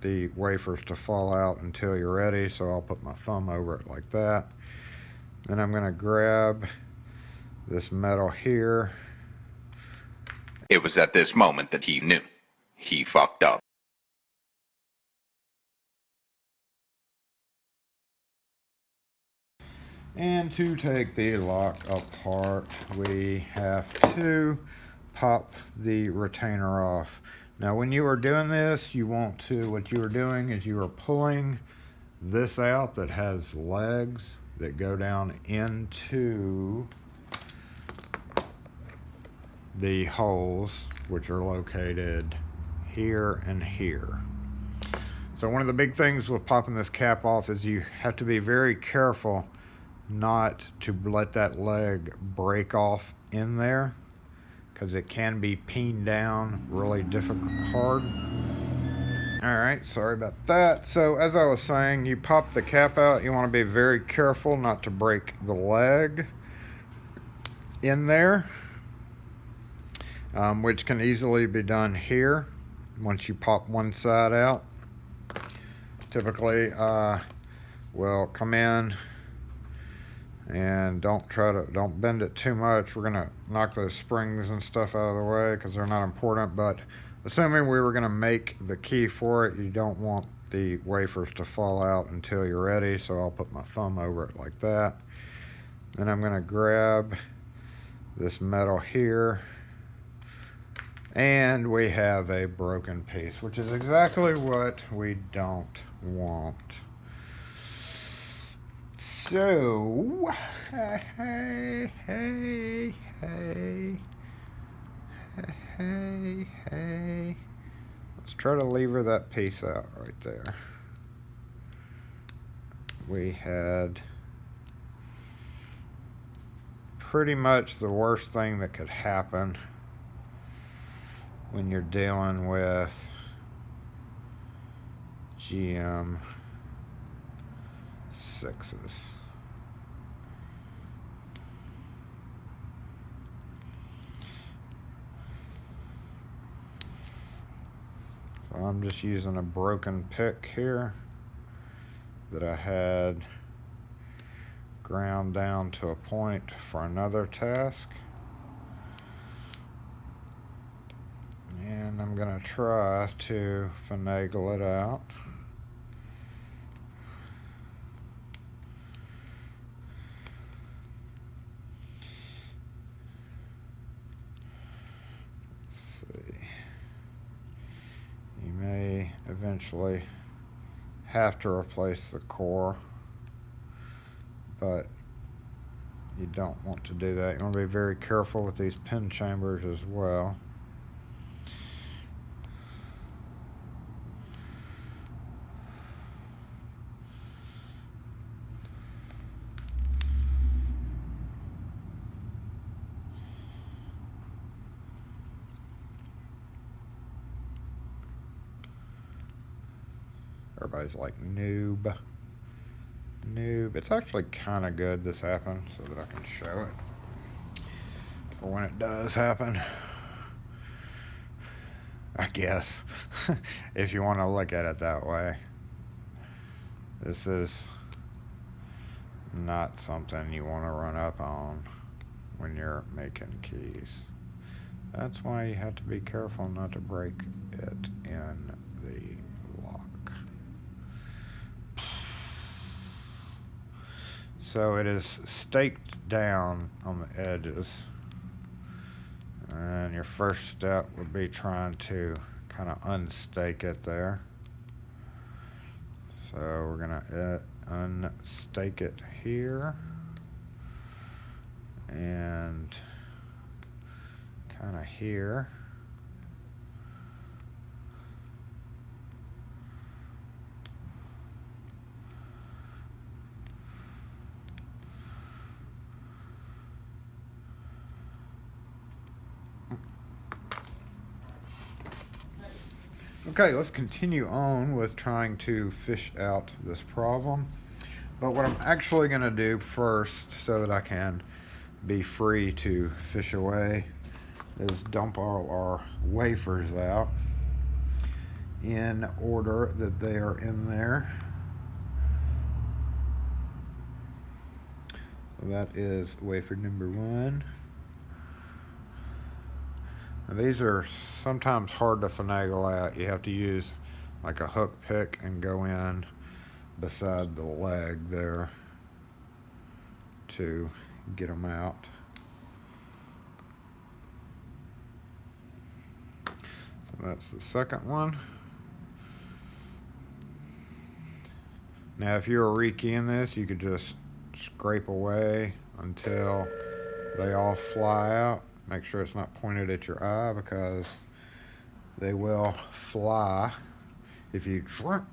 the wafers to fall out until you're ready, so I'll put my thumb over it like that. Then I'm going to grab this metal here. It was at this moment that he knew. He fucked up. And to take the lock apart, we have to pop the retainer off. Now when you are doing this, what you are doing is you are pulling this out that has legs that go down into the holes, which are located here and here. So one of the big things with popping this cap off is you have to be very careful not to let that leg break off in there, because it can be peened down really hard. Alright, sorry about that. So as I was saying, you pop the cap out, you want to be very careful not to break the leg in there, which can easily be done here once you pop one side out. Typically we'll come in and don't bend it too much. We're gonna knock those springs and stuff out of the way because they're not important, but assuming we were gonna make the key for it, you don't want the wafers to fall out until you're ready, so I'll put my thumb over it like that. Then I'm gonna grab this metal here, and we have a broken piece, which is exactly what we don't want. So, hey, let's try to lever that piece out right there. We had pretty much the worst thing that could happen when you're dealing with GM 6s. So I'm just using a broken pick here that I had ground down to a point for another task. And I'm going to try to finagle it out. You may eventually have to replace the core, but you don't want to do that. You want to be very careful with these pin chambers as well. Everybody's like, noob. It's actually kind of good this happened so that I can show it for when it does happen, I guess. If you want to look at it that way. This is not something you want to run up on when you're making keys. That's why you have to be careful not to break it in the lock. So it is staked down on the edges, and your first step would be trying to kind of unstake it there. So we're gonna unstake it here and kind of here. Okay, let's continue on with trying to fish out this problem. But what I'm actually going to do first, so that I can be free to fish away, is dump all our wafers out. in order that they are in there. So that is wafer number 1. Now these are sometimes hard to finagle at. You have to use like a hook pick and go in beside the leg there to get them out. So that's the second one. Now if you're rekeying this, you could just scrape away until they all fly out. Make sure it's not pointed at your eye, because they will fly if you shrink.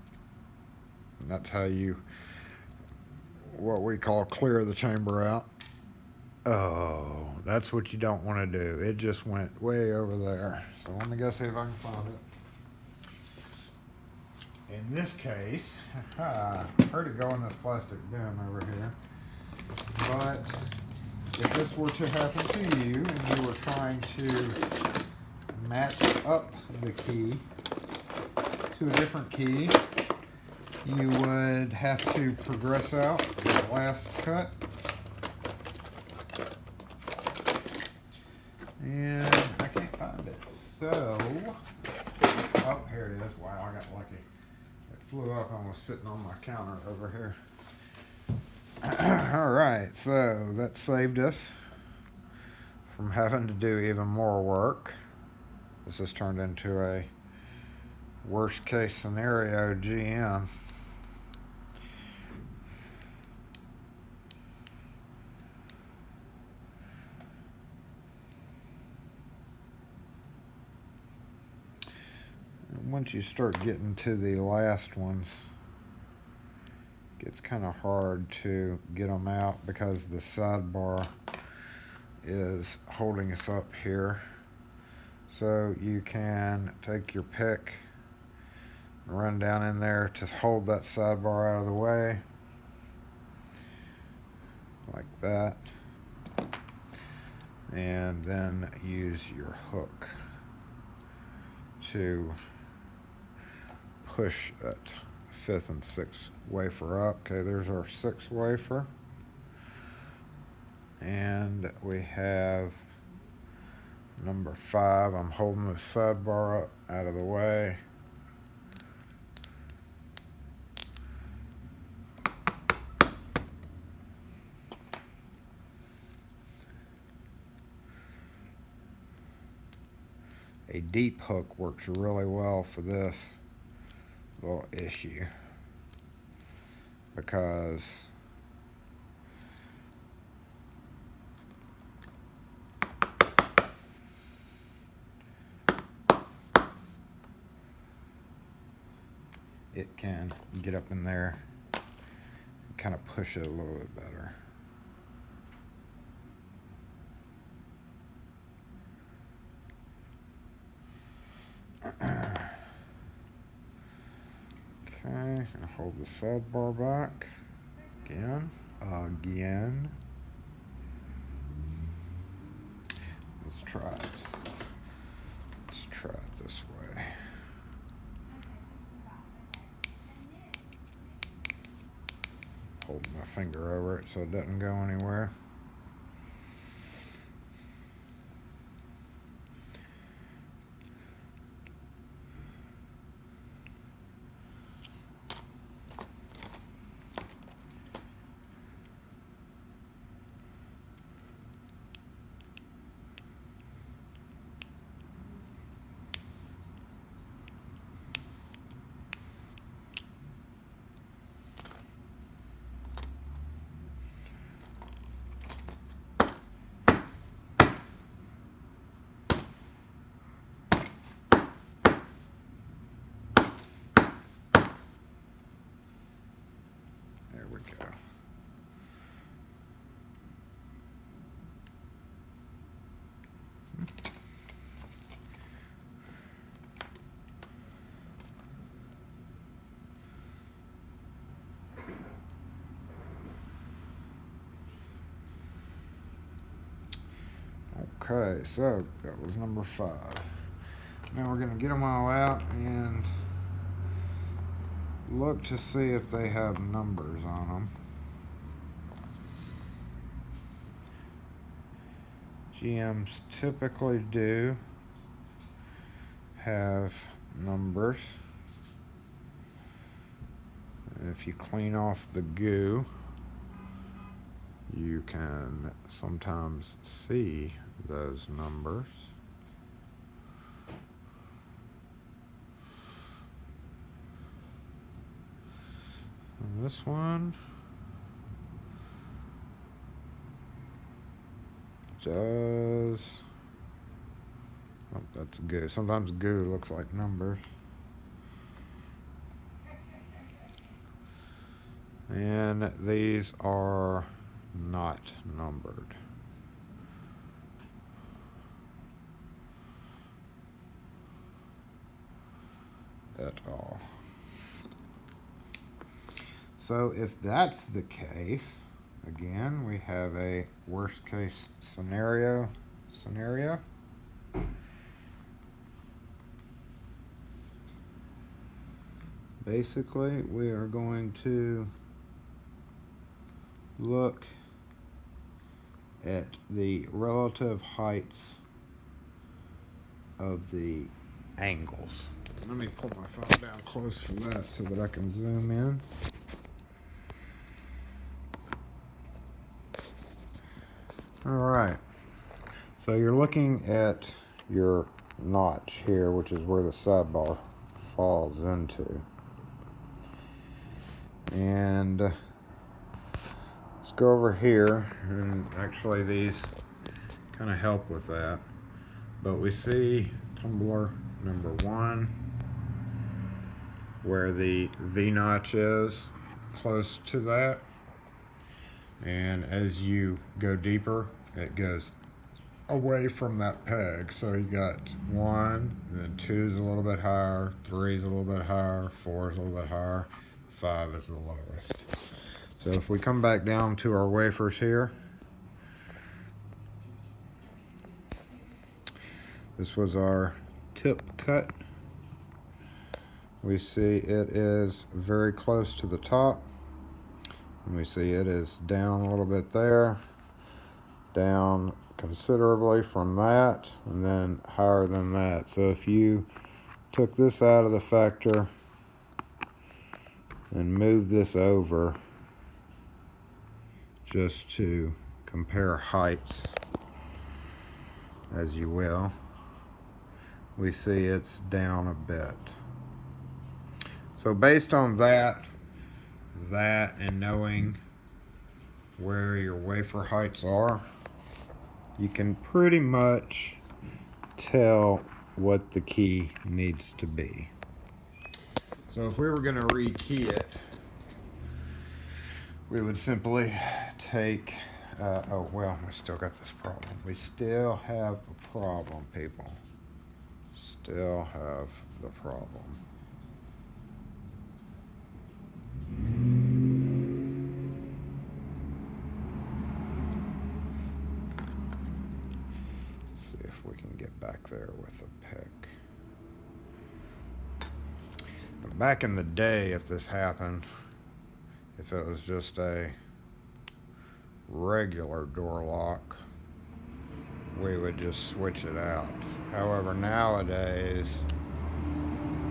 That's how you, what we call, clear the chamber out. Oh, that's what you don't want to do. It just went way over there. So let me go see if I can find it. In this case, heard it go in this plastic bin over here. But if this were to happen to you and you were trying to match up the key to a different key, you would have to progress out the last cut. And I can't find it. So, oh, here it is. Wow, I got lucky. It flew up and was sitting on my counter over here. Alright, so that saved us from having to do even more work. This has turned into a worst case scenario GM. And once you start getting to the last ones, it's kind of hard to get them out because the sidebar is holding us up here. So you can take your pick and run down in there to hold that sidebar out of the way, like that, and then use your hook to push that 5th and 6th wafer up. Okay, there's our 6th wafer. And we have number 5. I'm holding the sidebar up out of the way. A deep hook works really well for this little issue, because it can get up in there and kind of push it a little bit better. Okay, gonna hold the sidebar back again. Let's try it. Let's try it this way. Holding my finger over it so it doesn't go anywhere. There we go. Okay, so that was number 5. Now we're going to get them all out and look to see if they have numbers on them. GMs typically do have numbers. If you clean off the goo, you can sometimes see those numbers. And this one does. Oh, that's goo. Sometimes goo looks like numbers. And these are not numbered. At all. So if that's the case, again, we have a worst case scenario. Basically, we are going to look at the relative heights of the angles. Let me pull my phone down close for that so that I can zoom in. All right, so you're looking at your notch here, which is where the sidebar falls into. And let's go over here, and actually these kind of help with that. But we see tumbler number 1, where the V-notch is close to that. And as you go deeper, it goes away from that peg. So you got 1, and then 2 is a little bit higher, 3 is a little bit higher, 4 is a little bit higher, 5 is the lowest. So if we come back down to our wafers here, this was our tip cut. We see it is very close to the top. And we see it is down a little bit there, down considerably from that, and then higher than that. So if you took this out of the factor and moved this over just to compare heights, as you will, we see it's down a bit. So based on that and knowing where your wafer heights are, you can pretty much tell what the key needs to be. So if we were going to rekey it, we would simply take, oh well, we still got this problem. We still have a problem, people. Still have the problem. See if we can get back there with a pick. Back in the day, if this happened, if it was just a regular door lock, we would just switch it out. However, nowadays,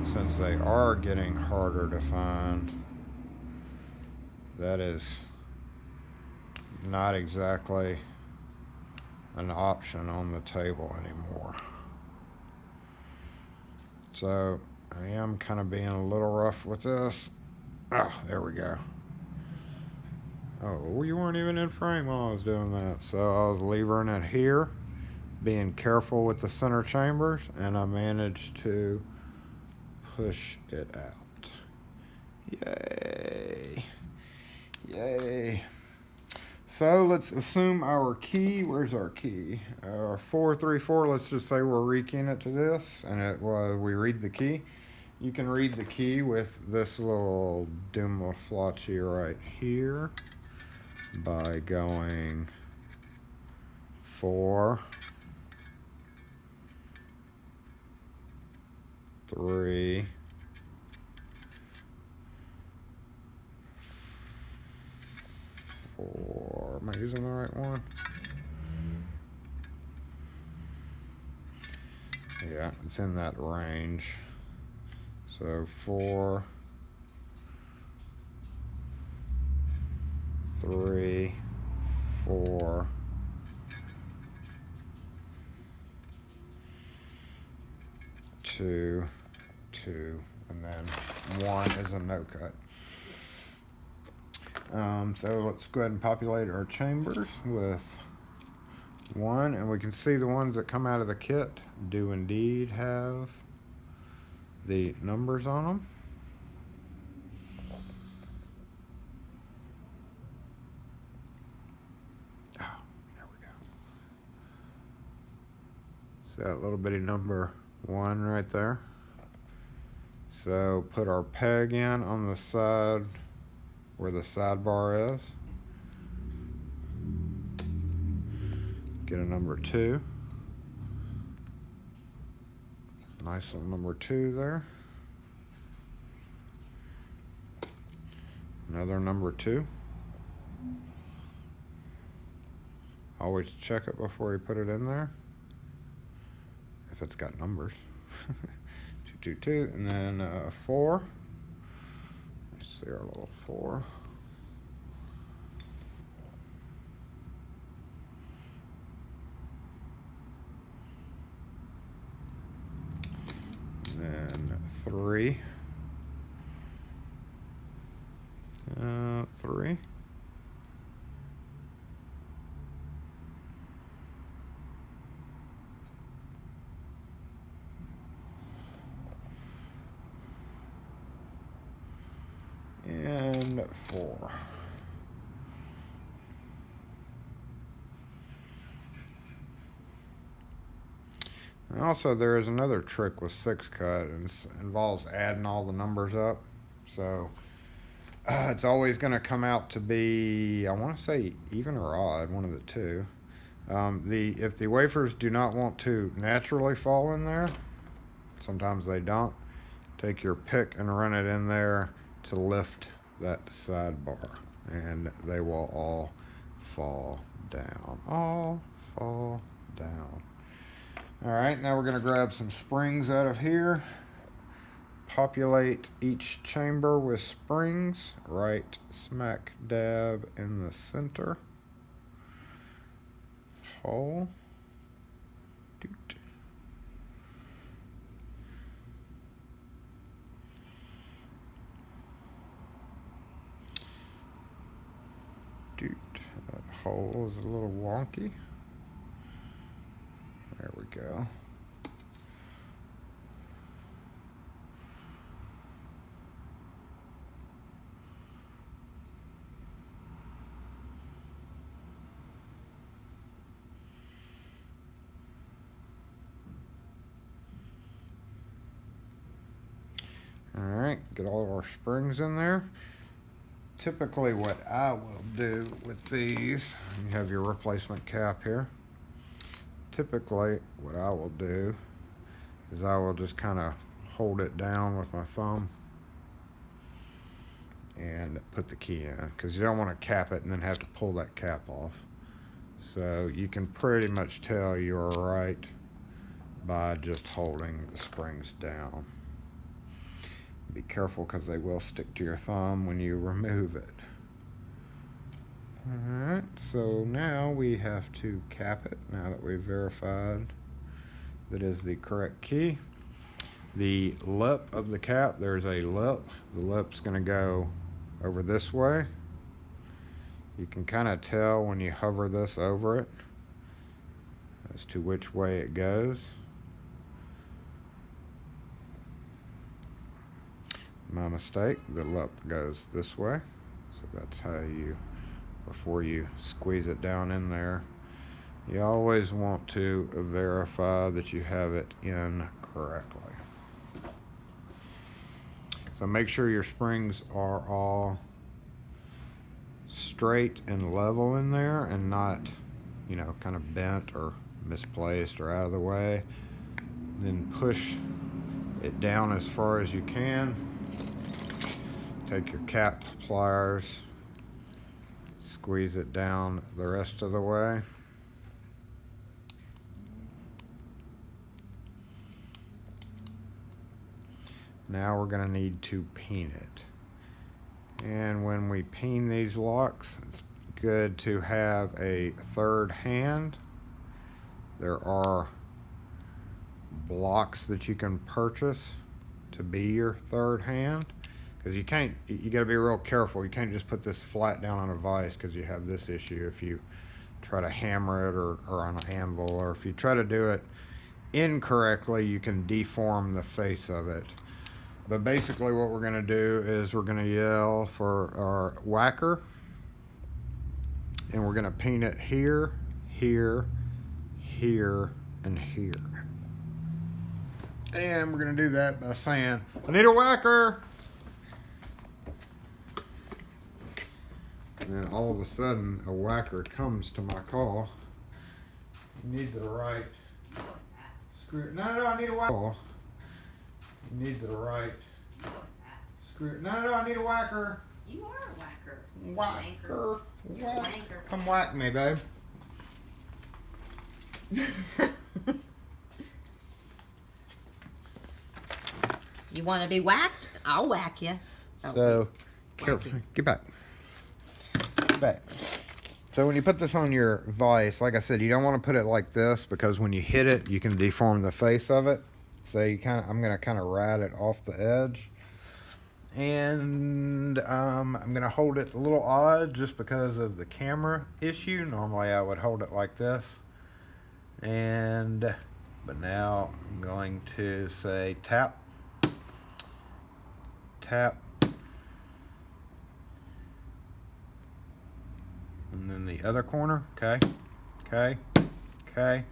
since they are getting harder to find, that is not exactly an option on the table anymore. So I am kind of being a little rough with this. Oh, there we go. Oh, you weren't even in frame while I was doing that. So I was levering it here, being careful with the center chambers, and I managed to push it out. Yay. Yay. So let's assume our key, where's our key? Our 434, let's just say we're rekeying it to this, and we read the key. You can read the key with this little dumaflachi right here by going 4, 3, right one? Yeah, it's in that range. So 4, 3, 4, 2, 2, and then 1 is a no cut. So let's go ahead and populate our chambers with 1, and we can see the ones that come out of the kit do indeed have the numbers on them. Oh, there we go. So that little bitty number 1 right there. So put our peg in on the side where the sidebar is. Get a number 2. Nice little number 2 there. Another number 2. Always check it before you put it in there, if it's got numbers. 2, 2, 2, and then 4. Let's see our little 4. And 3. 3. And 4. And also, there is another trick with 6 cut, and it involves adding all the numbers up. So it's always going to come out to be, I want to say even or odd, one of the two. If the wafers do not want to naturally fall in there, sometimes they don't, take your pick and run it in there to lift that sidebar, and they will all fall down. All fall down. All right, now we're going to grab some springs out of here. Populate each chamber with springs right smack dab in the center hole. Doot. Doot. That hole is a little wonky. There we go. All right, get all of our springs in there. Typically what I will do with these, you have your replacement cap here. Typically what I will do is I will just kind of hold it down with my thumb and put the key in, because you don't want to cap it and then have to pull that cap off. So you can pretty much tell you're right by just holding the springs down. Be careful, because they will stick to your thumb when you remove it. Alright, so now we have to cap it, now that we've verified that is the correct key. The lip of the cap, there's a lip. The lip's going to go over this way. You can kind of tell when you hover this over it as to which way it goes. My mistake, the lip goes this way. So that's how you, before you squeeze it down in there, you always want to verify that you have it in correctly. So make sure your springs are all straight and level in there and not, you know, kind of bent or misplaced or out of the way. Then push it down as far as you can. Take your cap pliers, squeeze it down the rest of the way. Now we're going to need to peen it. And when we peen these locks, it's good to have a third hand. There are blocks that you can purchase to be your third hand, because you got to be real careful. You can't just put this flat down on a vise, because you have this issue if you try to hammer it or on an anvil, or if you try to do it incorrectly, you can deform the face of it. But basically what we're going to do is we're going to yell for our whacker, and we're going to peen it here, here, here, and here. And we're going to do that by saying, I need a whacker. And then all of a sudden a whacker comes to my call. You need the right screw. No, I need a whacker. You need the right screw. No, I need a whacker. You are a whacker. Whacker. Wanker. Come whack me, babe. You want to be whacked? I'll whack you. So, careful. Get back. Get back. So when you put this on your vise, like I said, you don't want to put it like this, because when you hit it, you can deform the face of it. So I'm gonna kind of ride it off the edge, and I'm gonna hold it a little odd just because of the camera issue. Normally I would hold it like this, but now I'm going to say tap, tap, and then the other corner. Okay, okay, okay.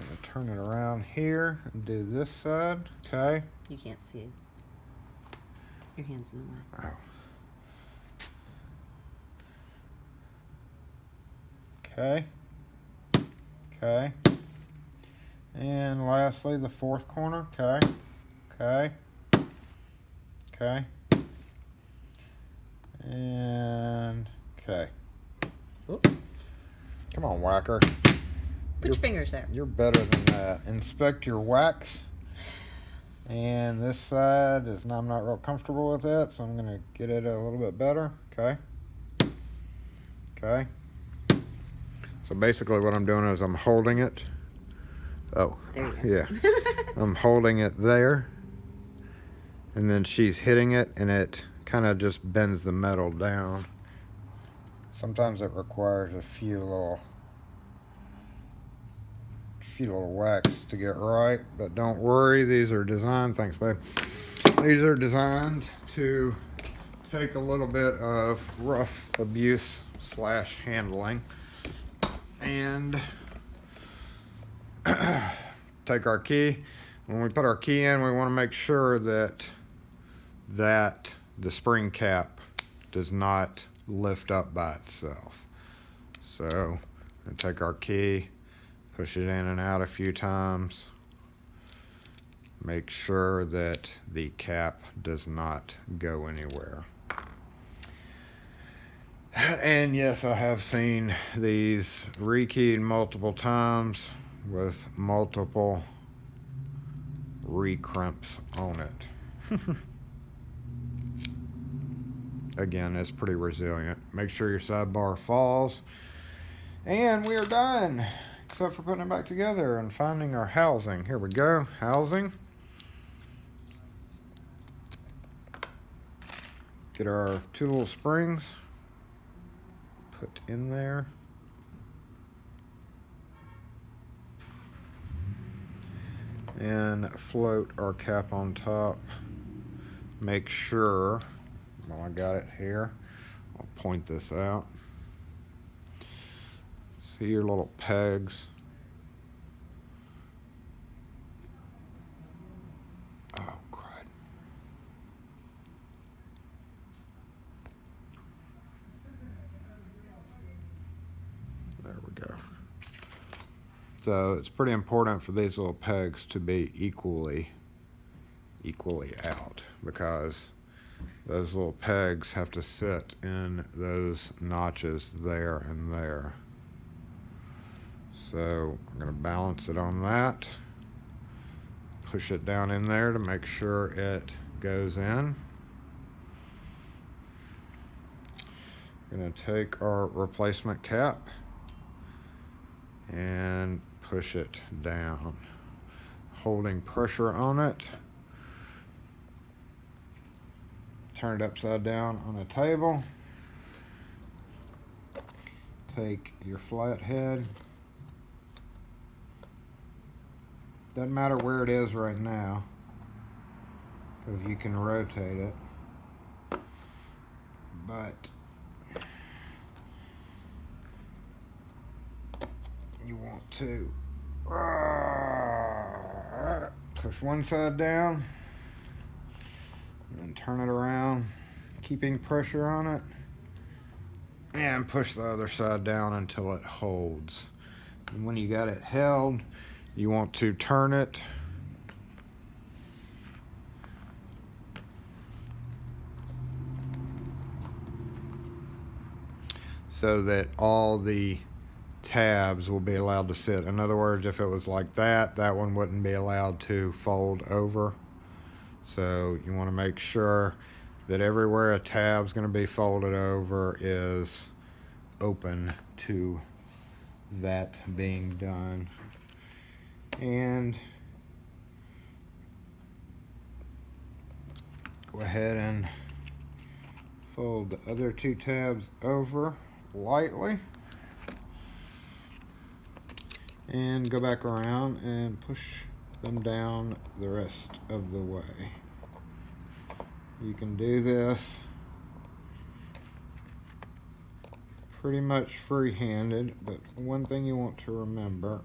I'm going to turn it around here and do this side. Okay. You can't see it. Your hand's in the way. Oh. Okay. Okay. And lastly, the fourth corner. Okay. Okay. Okay. And okay. Oop. Come on, whacker. Put your fingers there. You're better than that. Inspect your wax. And this side is, I'm not real comfortable with it, so I'm going to get it a little bit better. Okay. Okay. So basically what I'm doing is I'm holding it. Oh, there you yeah. I'm holding it there. And then she's hitting it, and it kind of just bends the metal down. Sometimes it requires a few little wax to get right, but don't worry, these are designed, thanks babe, these are designed to take a little bit of rough abuse / handling, and take our key. When we put our key in, we want to make sure that the spring cap does not lift up by itself. So we take our key, push it in and out a few times. Make sure that the cap does not go anywhere. And yes, I have seen these rekeyed multiple times with multiple recrimps on it. Again, it's pretty resilient. Make sure your sidebar falls. And we are done, except for putting it back together and finding our housing. Here we go, housing. Get our two little springs, put in there. And float our cap on top. Make sure, well, I got it here. I'll point this out. See your little pegs. Oh, crud. There we go. So it's pretty important for these little pegs to be equally out, because those little pegs have to sit in those notches there and there. So I'm going to balance it on that. Push it down in there to make sure it goes in. Going to take our replacement cap and push it down, holding pressure on it. Turn it upside down on a table. Take your flat head. Doesn't matter where it is right now, because you can rotate it. But you want to push one side down and turn it around, keeping pressure on it, and push the other side down until it holds. And when you got it held, you want to turn it so that all the tabs will be allowed to sit. In other words, if it was like that, that one wouldn't be allowed to fold over. So you want to make sure that everywhere a tab's going to be folded over is open to that being done. And go ahead and fold the other two tabs over lightly. And go back around and push them down the rest of the way. You can do this pretty much free-handed, but one thing you want to remember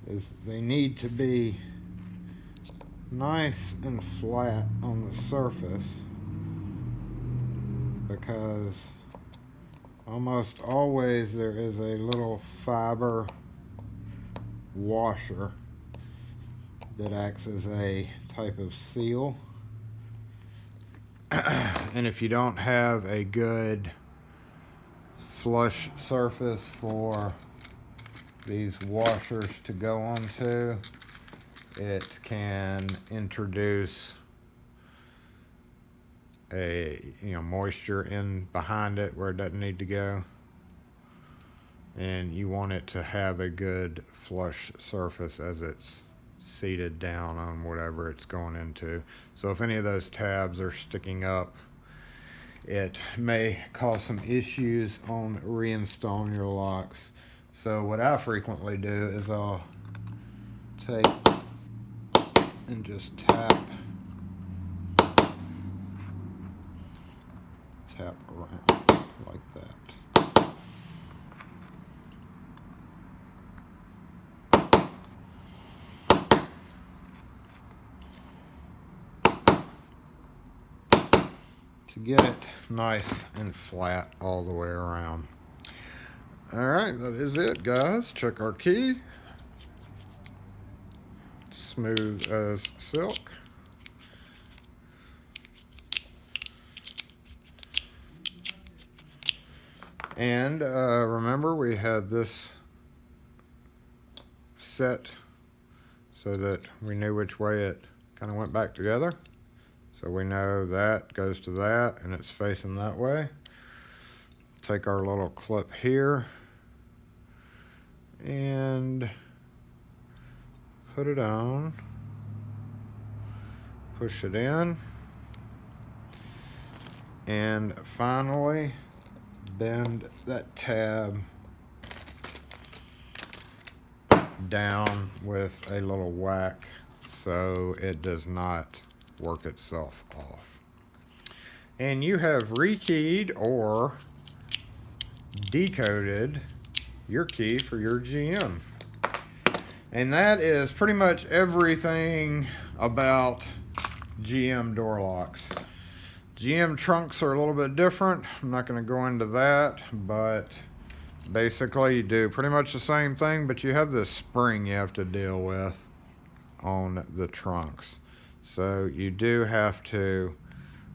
is they need to be nice and flat on the surface, because almost always there is a little fiber washer that acts as a type of seal. And if you don't have a good flush surface for these washers to go onto, it can introduce a moisture in behind it where it doesn't need to go, and you want it to have a good flush surface as it's seated down on whatever it's going into. So if any of those tabs are sticking up, it may cause some issues on reinstalling your locks. So what I frequently do is I'll take and just tap around like that. To get it nice and flat all the way around. Alright, that is it, guys. Check our key. Smooth as silk. And remember, we had this set so that we knew which way it kind of went back together. So we know that goes to that and it's facing that way. Take our little clip here and put it on, push it in, and finally bend that tab down with a little whack so it does not work itself off. And you have rekeyed or decoded your key for your GM. And that is pretty much everything about GM door locks. GM trunks are a little bit different. I'm not going to go into that, but basically you do pretty much the same thing, but you have this spring you have to deal with on the trunks. So you do have to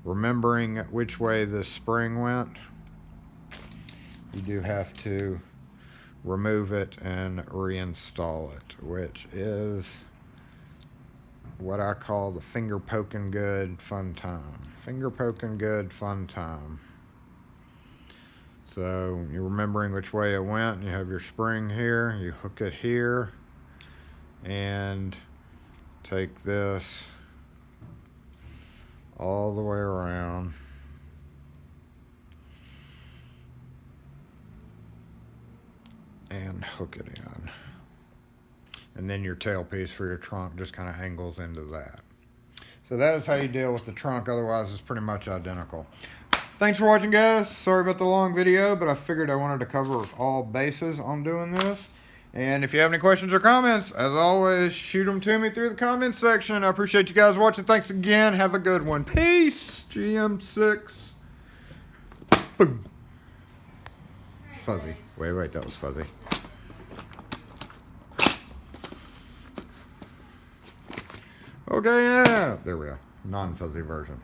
remembering which way this spring went, you do have to remove it and reinstall it, which is what I call the finger poking good fun time. Finger poking good fun time. So you're remembering which way it went, and you have your spring here, you hook it here, and take this all the way around. And hook it in. And then your tailpiece for your trunk just kind of angles into that. So that is how you deal with the trunk. Otherwise, it's pretty much identical. Thanks for watching, guys. Sorry about the long video, but I figured I wanted to cover all bases on doing this. And if you have any questions or comments, as always, shoot them to me through the comments section. I appreciate you guys watching. Thanks again. Have a good one. Peace. GM6. Boom. Fuzzy. Wait, that was fuzzy. Okay, yeah. There we go. Non-fuzzy version.